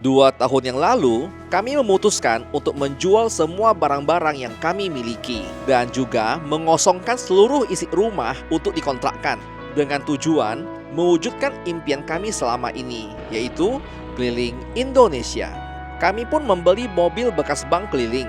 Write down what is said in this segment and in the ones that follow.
2 tahun yang lalu, kami memutuskan untuk menjual semua barang-barang yang kami miliki dan juga mengosongkan seluruh isi rumah untuk dikontrakkan dengan tujuan mewujudkan impian kami selama ini, yaitu keliling Indonesia. Kami pun membeli mobil bekas bank keliling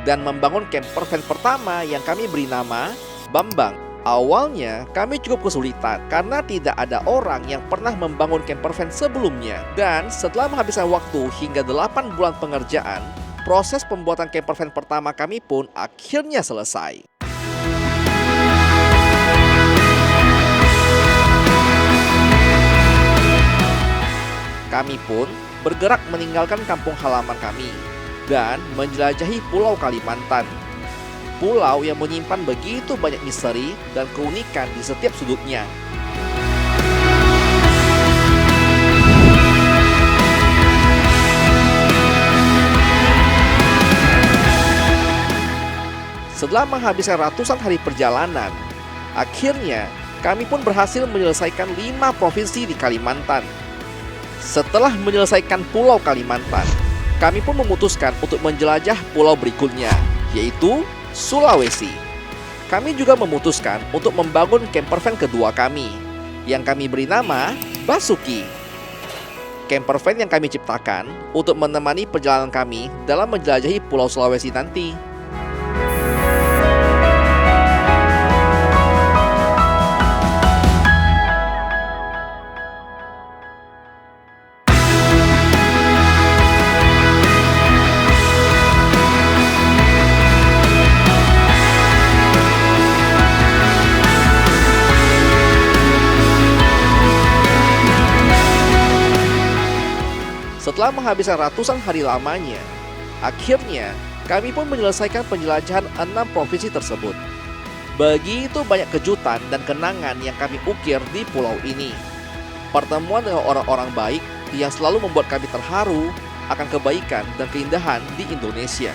dan membangun camper van pertama yang kami beri nama Bambang. Awalnya kami cukup kesulitan karena tidak ada orang yang pernah membangun camper van sebelumnya. Dan setelah menghabiskan waktu hingga 8 bulan pengerjaan, proses pembuatan camper van pertama kami pun akhirnya selesai. Kami pun bergerak meninggalkan kampung halaman kami dan menjelajahi Pulau Kalimantan. Pulau yang menyimpan begitu banyak misteri dan keunikan di setiap sudutnya. Setelah menghabiskan ratusan hari perjalanan, akhirnya kami pun berhasil menyelesaikan 5 provinsi di Kalimantan. Setelah menyelesaikan Pulau Kalimantan, kami pun memutuskan untuk menjelajah pulau berikutnya, yaitu Sulawesi. Kami juga memutuskan untuk membangun camper van kedua kami, yang kami beri nama Basuki. Camper van yang kami ciptakan untuk menemani perjalanan kami dalam menjelajahi Pulau Sulawesi nanti. Setelah menghabiskan ratusan hari lamanya, akhirnya kami pun menyelesaikan penjelajahan 6 provinsi tersebut. Begitu banyak kejutan dan kenangan yang kami ukir di pulau ini. Pertemuan dengan orang-orang baik yang selalu membuat kami terharu akan kebaikan dan keindahan di Indonesia.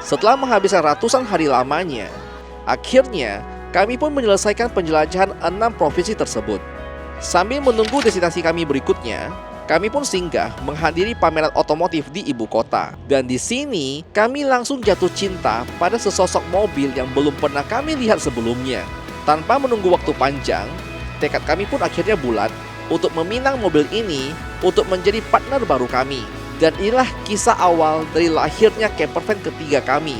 Setelah menghabiskan ratusan hari lamanya, akhirnya, kami pun menyelesaikan penjelajahan 6 provinsi tersebut. Sambil menunggu destinasi kami berikutnya, kami pun singgah menghadiri pameran otomotif di ibu kota. Dan di sini, kami langsung jatuh cinta pada sesosok mobil yang belum pernah kami lihat sebelumnya. Tanpa menunggu waktu panjang, tekad kami pun akhirnya bulat untuk meminang mobil ini untuk menjadi partner baru kami. Dan inilah kisah awal dari lahirnya camper van ketiga kami,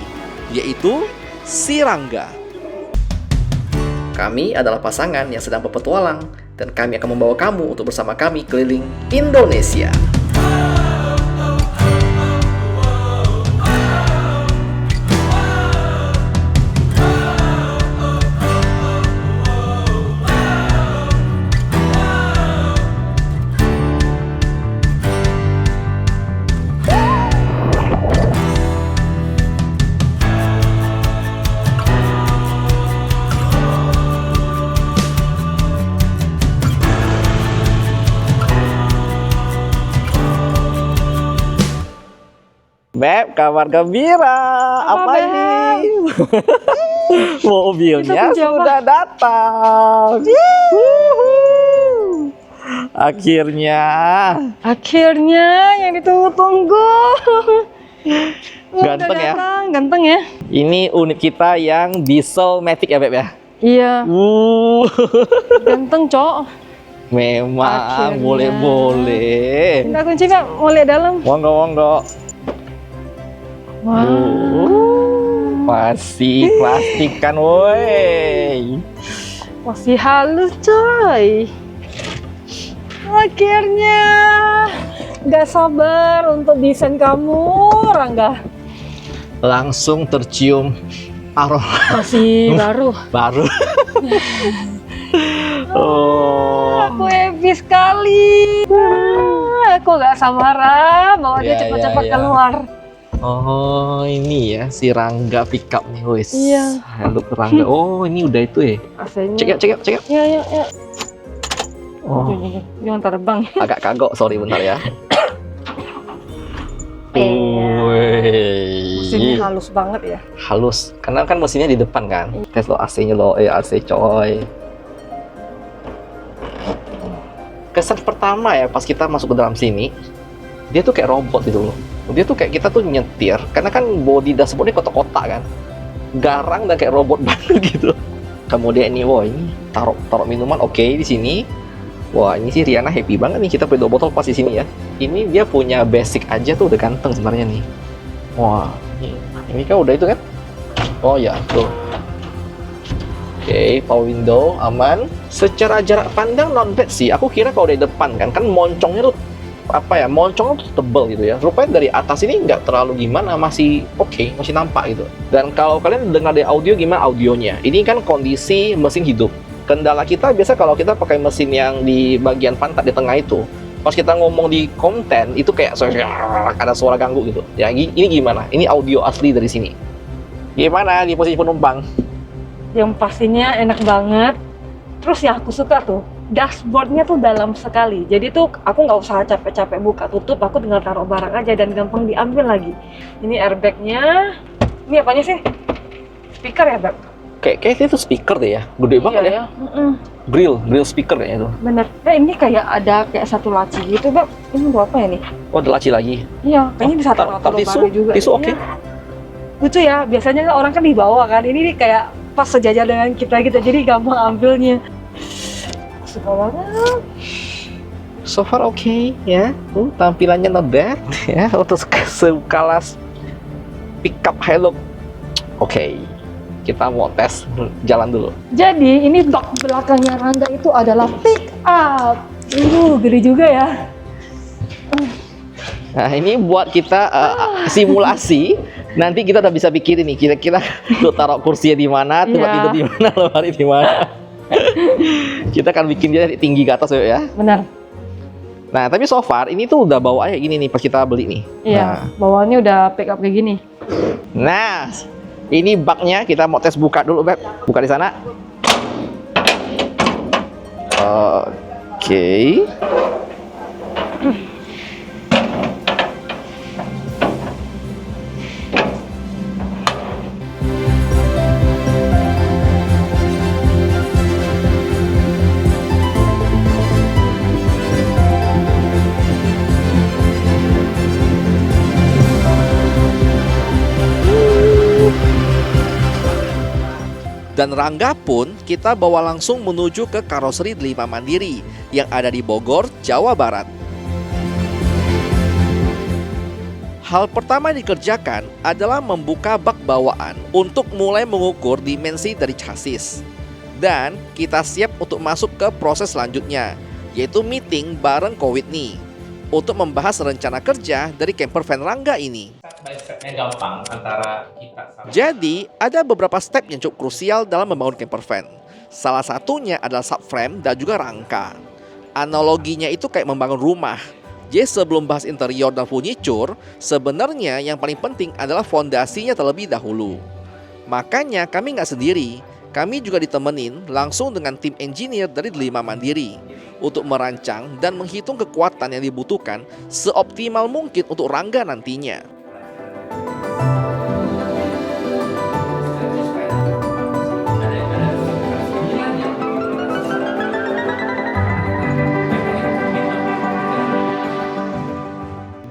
yaitu si Rangga. Kami adalah pasangan yang sedang berpetualang dan kami akan membawa kamu untuk bersama kami keliling Indonesia. Beb, kabar gembira. Apa ini? Mobilnya sudah datang. Akhirnya yang ditunggu-tunggu. Ganteng ya? Ganteng ya. Ini unit kita yang diesel Matic ya, Beb ya? Iya. Ganteng, Cok. Memang boleh-boleh. Minta kunci, Beb. Mau lihat dalam. Monggo. Wow. Masih plastikan, woi. Masih halus, coy. Akhirnya. Gak sabar untuk desain kamu, Rangga. Langsung tercium aroma. Masih baru. Aku happy sekali. Aku gak sabaran bawa dia cepat-cepat keluar. Oh, ini ya si Rangga pickup nih, wes. Iya. Halo Rangga. Oh, ini udah itu ya. AC-nya. Cek yuk. Ya. Oh, Jangan terbang. agak kagok, sorry bentar ya. Wih. Mesinnya halus banget ya. Halus, karena kan mesinnya di depan kan. Tes lo AC-nya lo, AC coy. Kesan pertama ya pas kita masuk ke dalam sini, dia tuh kayak robot gitu loh. Dia tuh kayak kita tuh nyetir, karena kan body dashboardnya kotak-kotak kan, garang dan kayak robot banget gitu. Kemudian ini, wah ini taruh minuman oke di sini. Wah ini sih Riana happy banget nih kita beli 2 botol pas di sini ya. Ini dia punya basic aja tuh udah ganteng sebenarnya nih. Wah ini kan udah itu kan. Oh ya tuh. Oke, power window aman. Secara jarak pandang not bad sih. Aku kira kalau dari depan kan moncongnya tuh apa ya, moncongnya tuh tebel gitu ya. Rupanya dari atas ini nggak terlalu gimana, masih oke, masih nampak gitu. Dan kalau kalian dengar dari audio, gimana audionya? Ini kan kondisi mesin hidup. Kendala kita biasa kalau kita pakai mesin yang di bagian pantat di tengah itu, pas kita ngomong di konten itu kayak ada suara ganggu gitu. Ya ini gimana? Ini audio asli dari sini. Gimana di posisi penumpang? Yang pastinya enak banget. Terus yang aku suka tuh, dashboardnya tuh dalam sekali. Jadi tuh aku nggak usah capek-capek buka tutup, aku tinggal taruh barang aja dan gampang diambil lagi. Ini airbagnya. Ini apanya sih? Speaker ya, Beb? Kayak itu speaker deh ya, gede banget ya. Grill speaker kayaknya tuh. Bener. Ini kayak ada kayak satu laci gitu, Beb. Ini buat apa ya nih? Oh, ada laci lagi. Iya, kayaknya bisa taruh baru juga. Tisu oke. Lucu ya, biasanya kan orang kan di bawah kan. Ini kayak pas sejajar dengan kita gitu, jadi gampang ambilnya. Suka banget. So far oke ya. Tampilannya not bad ya untuk sekelas pickup Hilux. Oke. Kita mau tes jalan dulu. Jadi ini bak belakangnya Rangga itu adalah pick up. Gede juga ya. Nah ini buat kita simulasi. Nanti kita udah bisa pikirin nih kira-kira lo taruh kursinya di mana, tempat tidur di mana, lemari di mana. Kita akan bikin dia tinggi ke atas ya. Benar. Nah tapi so far ini tuh udah bawaannya gini nih pas kita beli nih. Iya. Bawaannya udah pick up kayak gini. Nah. Ini baknya kita mau tes buka dulu, Beb. Buka di sana. Oke. Dan Rangga pun kita bawa langsung menuju ke karoseri Delima Mandiri yang ada di Bogor, Jawa Barat. Hal pertama yang dikerjakan adalah membuka bak bawaan untuk mulai mengukur dimensi dari chassis. Dan kita siap untuk masuk ke proses selanjutnya, yaitu meeting bareng Ko Whitney untuk membahas rencana kerja dari camper van Rangga ini. Gampang antara kita sama. Jadi, ada beberapa step yang cukup krusial dalam membangun camper van. Salah satunya adalah subframe dan juga rangka. Analoginya itu kayak membangun rumah. Jadi sebelum bahas interior dan furniture, sebenarnya yang paling penting adalah fondasinya terlebih dahulu. Makanya kami nggak sendiri. Kami juga ditemenin langsung dengan tim engineer dari Delima Mandiri untuk merancang dan menghitung kekuatan yang dibutuhkan seoptimal mungkin untuk Rangga nantinya.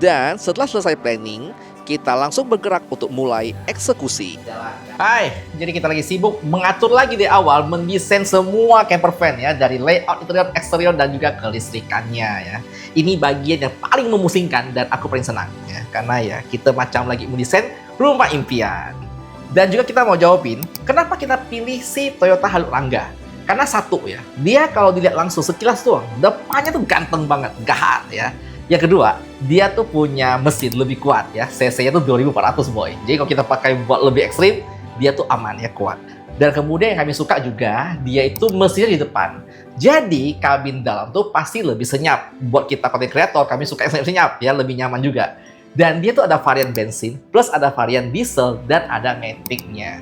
Dan setelah selesai planning, kita langsung bergerak untuk mulai eksekusi. Hai, jadi kita lagi sibuk mengatur lagi di awal mendesain semua camper van ya, dari layout interior, eksterior dan juga kelistrikannya ya. Ini bagian yang paling memusingkan dan aku paling senang ya, karena ya kita macam lagi mendesain rumah impian. Dan juga kita mau jawabin kenapa kita pilih si Toyota Hilux Rangga. Karena satu ya, dia kalau dilihat langsung sekilas tuh depannya tuh ganteng banget, gahat ya. Yang kedua, dia tuh punya mesin lebih kuat ya. CC-nya tuh 2400 boy. Jadi kalau kita pakai buat lebih ekstrim, dia tuh aman ya, kuat. Dan kemudian yang kami suka juga, dia itu mesinnya di depan. Jadi kabin dalam tuh pasti lebih senyap. Buat kita content creator, kami suka yang senyap ya, lebih nyaman juga. Dan dia tuh ada varian bensin, plus ada varian diesel, dan ada Matic-nya.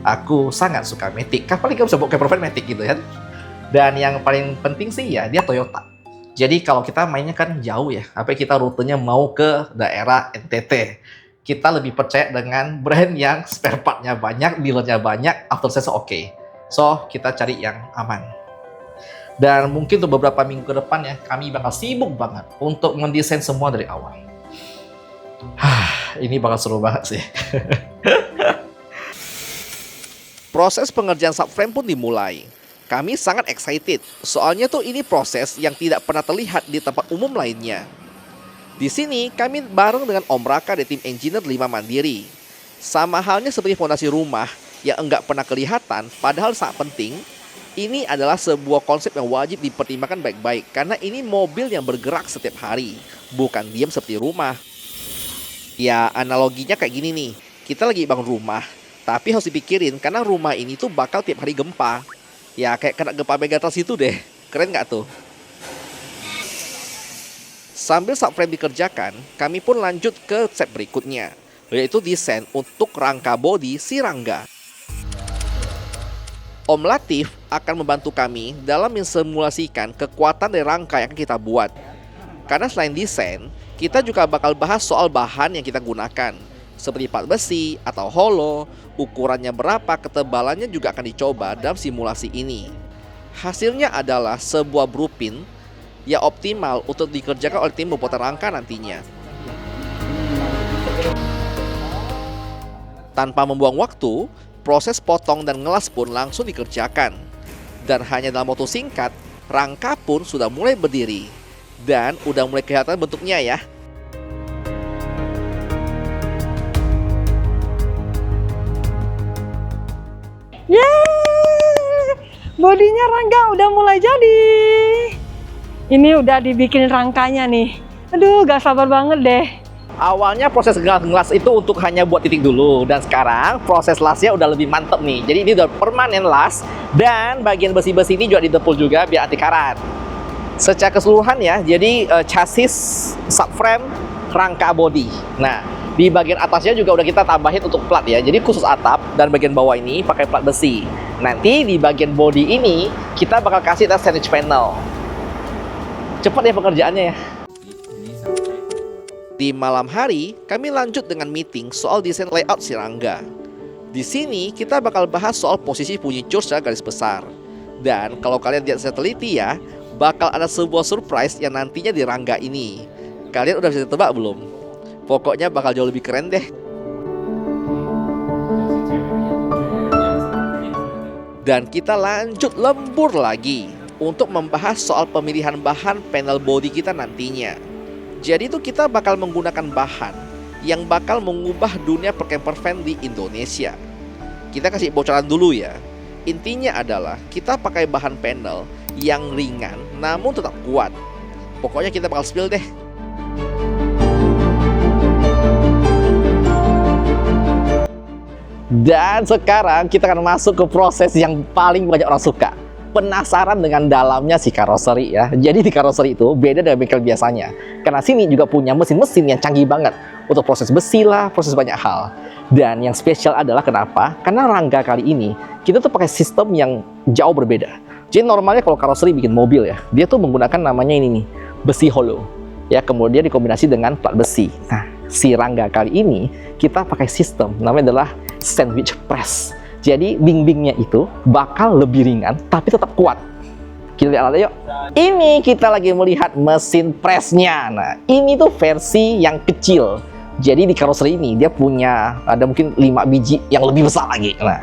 Aku sangat suka Matic. Kapan kita bisa bawa camper van Matic gitu kan? Dan yang paling penting sih ya, dia Toyota. Jadi kalau kita mainnya kan jauh ya, apa kita rutenya mau ke daerah NTT. kita lebih percaya dengan brand yang spare partnya banyak, dealernya banyak, after sales oke. So, kita cari yang aman. Dan mungkin untuk beberapa minggu ke depan ya, kami bakal sibuk banget untuk mendesain semua dari awal. Ini bakal seru banget sih. Proses pengerjaan subframe pun dimulai. Kami sangat excited, soalnya tuh ini proses yang tidak pernah terlihat di tempat umum lainnya. Di sini kami bareng dengan Om Raka dari tim engineer 5 Mandiri. Sama halnya seperti fondasi rumah yang enggak pernah kelihatan, padahal sangat penting. Ini adalah sebuah konsep yang wajib dipertimbangkan baik-baik, karena ini mobil yang bergerak setiap hari, bukan diam seperti rumah. Ya, analoginya kayak gini nih, kita lagi bangun rumah, tapi harus dipikirin karena rumah ini tuh bakal tiap hari gempa. Ya, kayak kena gempa Megatrust itu deh, keren nggak tuh? Sambil subframe dikerjakan, kami pun lanjut ke step berikutnya, yaitu desain untuk rangka bodi si Rangga. Om Latif akan membantu kami dalam mensimulasikan kekuatan dari rangka yang kita buat. Karena selain desain, kita juga bakal bahas soal bahan yang kita gunakan, seperti plat besi atau hollow, ukurannya berapa, ketebalannya juga akan dicoba dalam simulasi ini. Hasilnya adalah sebuah blueprint yang optimal untuk dikerjakan oleh tim pembuatan rangka nantinya. Tanpa membuang waktu, proses potong dan ngelas pun langsung dikerjakan. Dan hanya dalam waktu singkat, rangka pun sudah mulai berdiri. Dan udah mulai kelihatan bentuknya ya. Yeay! Bodinya Rangga udah mulai jadi. Ini udah dibikin rangkanya nih. Aduh, gak sabar banget deh. Awalnya proses ngelas itu untuk hanya buat titik dulu, dan sekarang proses lasnya udah lebih mantep nih. Jadi ini udah permanen las, dan bagian besi-besi ini juga didepul juga biar anti karat. Secara keseluruhan ya, jadi chassis, subframe, rangka body. Nah, di bagian atasnya juga udah kita tambahin untuk plat ya. Jadi khusus atap dan bagian bawah ini pakai plat besi. Nanti di bagian body ini kita bakal kasih sandwich panel. Cepat ya pengerjaannya ya. Di malam hari, kami lanjut dengan meeting soal desain layout si Rangga. Di sini kita bakal bahas soal posisi furniture secara garis besar. Dan kalau kalian lihat secara teliti ya, bakal ada sebuah surprise yang nantinya di Rangga ini. Kalian udah bisa tebak belum? Pokoknya bakal jauh lebih keren deh. Dan kita lanjut lembur lagi untuk membahas soal pemilihan bahan panel body kita nantinya. Jadi itu kita bakal menggunakan bahan yang bakal mengubah dunia percamper van di Indonesia. Kita kasih bocoran dulu ya. Intinya adalah kita pakai bahan panel yang ringan namun tetap kuat. Pokoknya kita bakal spill deh. Dan sekarang kita akan masuk ke proses yang paling banyak orang suka. Penasaran dengan dalamnya si karoseri ya. Jadi di karoseri itu beda dari bengkel biasanya. Karena sini juga punya mesin-mesin yang canggih banget untuk proses besi lah, proses banyak hal. Dan yang spesial adalah kenapa? Karena Rangga kali ini kita tuh pakai sistem yang jauh berbeda. Jadi normalnya kalau karoseri bikin mobil ya, dia tuh menggunakan namanya ini nih, besi hollow. Ya, kemudian dikombinasi dengan plat besi. Nah, si Rangga kali ini kita pakai sistem namanya adalah sandwich press. Jadi dindingnya itu bakal lebih ringan tapi tetap kuat. Kita lihat aja yuk. Ini kita lagi melihat mesin pressnya. Nah, ini tuh versi yang kecil. Jadi di karoseri ini dia punya ada mungkin 5 biji yang lebih besar lagi. Nah,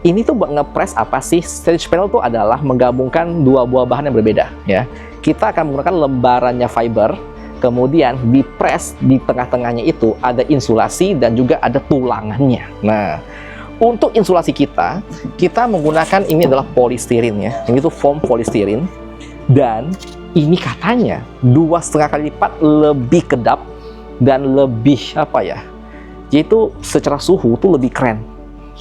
ini tuh buat ngepress apa sih? Sandwich panel tuh adalah menggabungkan dua buah bahan yang berbeda ya. Kita akan menggunakan lembarannya fiber. Kemudian di press di tengah-tengahnya itu ada insulasi dan juga ada tulangannya. Nah, untuk insulasi kita menggunakan ini adalah polistirin ya. Ini tuh foam polistirin. Dan ini katanya 2,5 kali lipat lebih kedap dan lebih apa ya? Yaitu secara suhu tuh lebih keren.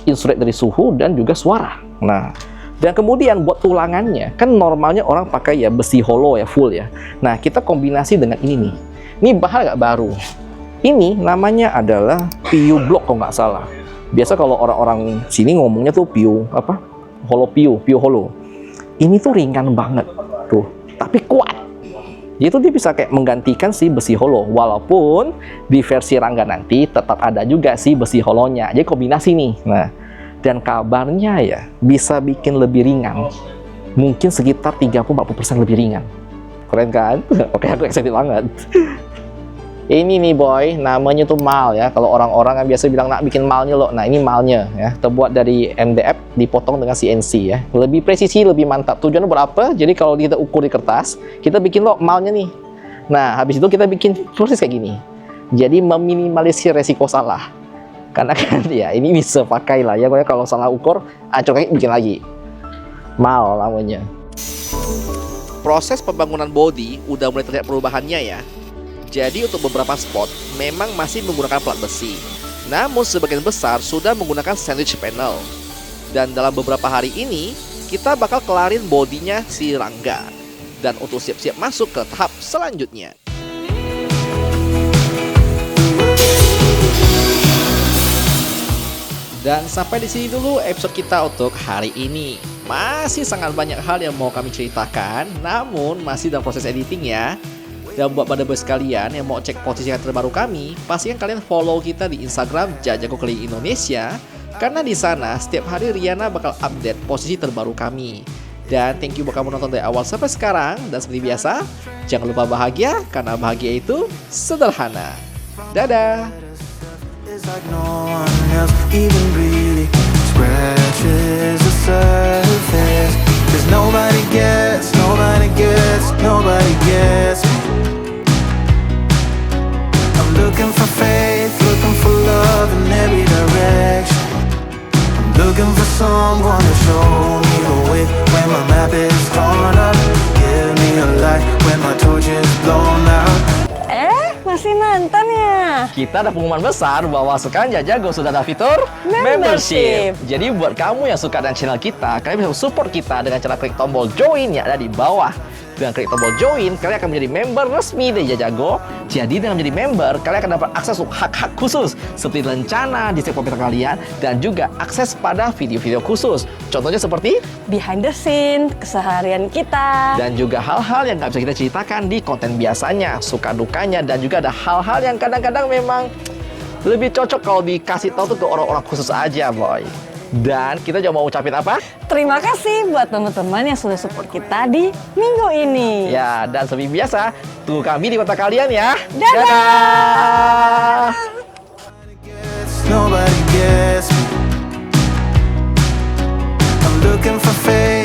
Insulate dari suhu dan juga suara. Nah, dan kemudian buat tulangannya, kan normalnya orang pakai ya besi hollow ya, full ya. Nah, kita kombinasi dengan ini nih. Ini bahan nggak baru. Ini namanya adalah PU block kalau nggak salah. Biasa kalau orang-orang sini ngomongnya tuh PU apa? PU hollow. Ini tuh ringan banget tuh, tapi kuat. Itu dia bisa kayak menggantikan si besi holo. Walaupun di versi Rangga nanti tetap ada juga si besi holonya. Jadi kombinasi nih. Nah, dan kabarnya ya bisa bikin lebih ringan. Mungkin sekitar 30-40% lebih ringan. Keren kan? Oke, aku excited banget. Ini nih boy, namanya tuh mal ya. Kalau orang-orang yang biasa bilang nak bikin malnya loh. Nah ini malnya ya, terbuat dari MDF dipotong dengan CNC ya. Lebih presisi, lebih mantap. Tujuannya buat apa? Jadi kalau kita ukur di kertas, kita bikin loh malnya nih. Nah habis itu kita bikin proses kayak gini. Jadi meminimalisir resiko salah. Karena kan ya ini bisa pakai lah ya. Kalau salah ukur, acoknya bikin lagi. Mal namanya. Proses pembangunan bodi udah mulai terlihat perubahannya ya. Jadi untuk beberapa spot memang masih menggunakan plat besi. Namun sebagian besar sudah menggunakan sandwich panel. Dan dalam beberapa hari ini kita bakal kelarin bodinya si Rangga. Dan untuk siap-siap masuk ke tahap selanjutnya. Dan sampai di sini dulu episode kita untuk hari ini. Masih sangat banyak hal yang mau kami ceritakan, namun masih dalam proses editing ya. Dan buat pada bos kalian yang mau cek posisi terbaru kami, pastikan kalian follow kita di Instagram Jajago Keliling Indonesia, karena di sana setiap hari Riana bakal update posisi terbaru kami. Dan thank you buat kamu nonton dari awal sampai sekarang. Dan seperti biasa, jangan lupa bahagia, karena bahagia itu sederhana. Dadah. It's like no one else even really scratches the surface. 'Cause nobody gets me. I'm looking for faith, looking for love in every direction. I'm looking for someone to show me the way when my map is torn up. Give me a light when my torch is blown out. Masih nonton ya? Kita ada pengumuman besar bahwa sekarang Jajago sudah ada fitur Membership. Jadi buat kamu yang suka dengan channel kita, kalian bisa support kita dengan cara klik tombol join yang ada di bawah. Dengan klik tombol join, kalian akan menjadi member resmi dari Jajago. Jadi dengan menjadi member, kalian akan dapat akses hak-hak khusus seperti rencana di setiap komputer kalian dan juga akses pada video-video khusus. Contohnya seperti Behind the scene, keseharian kita. dan juga hal-hal yang nggak bisa kita ceritakan di konten biasanya, suka dukanya, dan juga ada hal-hal yang kadang-kadang memang lebih cocok kalau dikasih tahu tuh ke orang-orang khusus aja, boy. Dan kita juga mau ucapin apa? Terima kasih buat teman-teman yang sudah support kita di minggu ini. Ya, dan seperti biasa, tunggu kami di kota kalian ya. Dadah! Nobody gets me. I'm looking for faith.